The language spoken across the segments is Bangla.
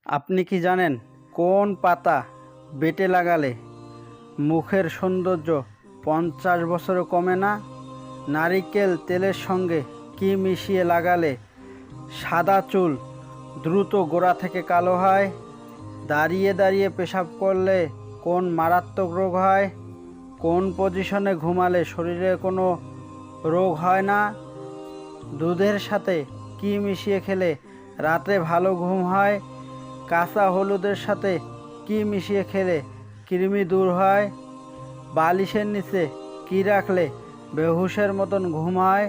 আপনি কি জানেন কোন পাতা বেটে লাগালে মুখের সৌন্দর্য 50 বছরও কমে না? নারিকেল তেলের সঙ্গে কি মিশিয়ে লাগালে সাদা চুল দ্রুত গোড়া থেকে কালো হয়? দাঁড়িয়ে দাঁড়িয়ে পেশাব করলে কোন মারাত্মক রোগ হয়? কোন পজিশনে ঘুমালে শরীরে কোনো রোগ হয় না? দুধের সাথে কি মিশিয়ে খেলে রাতে ভালো ঘুম হয়? কাঁচা হলুদের সাথে কি মিশিয়ে খেলে কৃমি দূর হয়? বালিশের নিচে কি রাখলে বেহুশের মতন ঘুম হয়?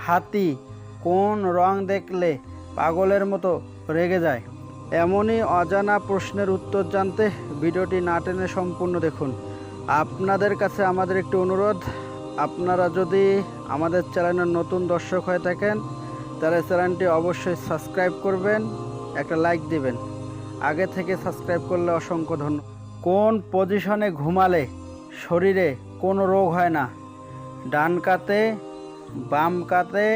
হাতি কোন রং দেখলে পাগলের মতো রেগে যায়? এমনই অজানা প্রশ্নের উত্তর জানতে ভিডিওটি না টেনে সম্পূর্ণ দেখুন। আপনাদের কাছে আমাদের একটি অনুরোধ, আপনারা যদি আমাদের চ্যানেলের নতুন দর্শক হয়ে থাকেন তাহলে চ্যানেলটি অবশ্যই সাবস্ক্রাইব করবেন, একটা লাইক দিবেন। আগে থেকে সাবস্ক্রাইব করলে অসংখ্য ধন্যবাদ। কোন পজিশনে ঘুমালে শরীরে কোনো রোগ হয় না? ডান কাতে, বাম কাতে,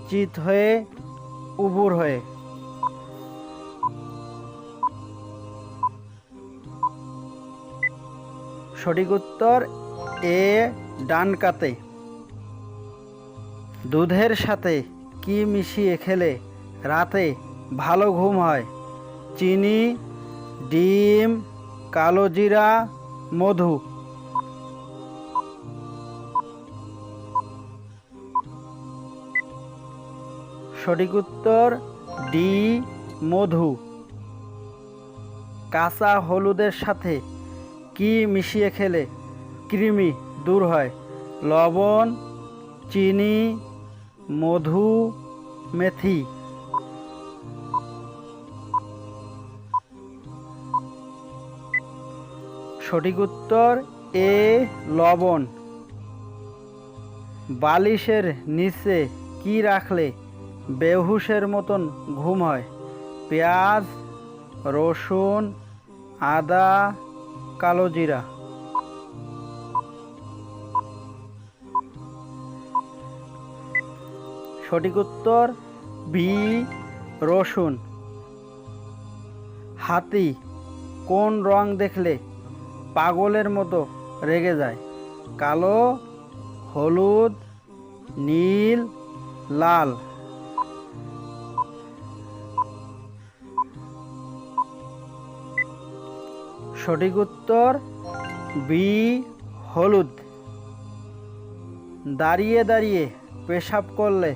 চিত হয়ে, উবুর হয়ে? সঠিক উত্তর এ, ডান কাতে। দুধের সাথে কি মিশিয়ে খেলে রাতে ভালো ঘুম হয়? চিনি, ডিম, কালো জিরা, মধু? সঠিক উত্তর ডি, মধু। কাঁচা হলুদের সাথে কি মিশিয়ে খেলে কৃমি দূর হয়? লবণ, চিনি, মধু, মেথি? সঠিক উত্তর এ, লবণ। বালিশের নিচে কি রাখলে বেহুশের মতন ঘুম হয়? পেঁয়াজ, রসুন, আদা, কালো জিরা? সঠিক উত্তর বি, রসুন। হাতি কোন রং দেখলে পাগলের মতো রেগে যায়? কালো, হলুদ, নীল, লাল? সঠিক উত্তর বি, হলুদ। দাঁড়িয়ে দাঁড়িয়ে পেশাব করলে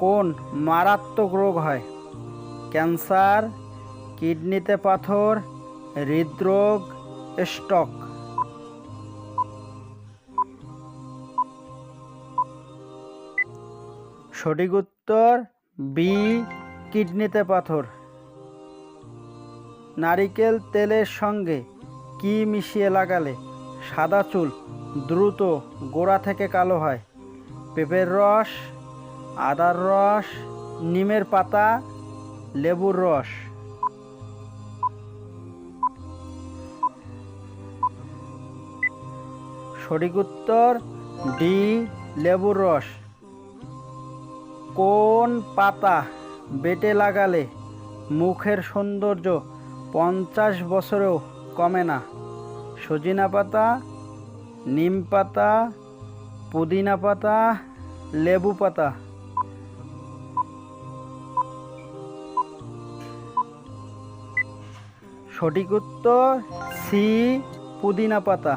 কোন মারাত্মক রোগ হয়? ক্যান্সার, কিডনিতে পাথর, হৃদরোগ, স্ট্রোক? সঠিক উত্তর বি, কিডনিতে পাথর। নারিকেল তেলের সঙ্গে কি মিশিয়ে লাগালে সাদা চুল দ্রুত গোড়া থেকে কালো হয়? পেঁপের রস, আদার রস, নিমের পাতা, লেবুর রস? সঠিক উত্তর ডি, লেবুর রস। কোন পাতা বেটে লাগালে মুখের সৌন্দর্য 50 বছরেও কমে না? সজিনা পাতা, নিম পাতা, পুদিনা পাতা, লেবু পাতা? সঠিক উত্তর সি, পুদিনা পাতা।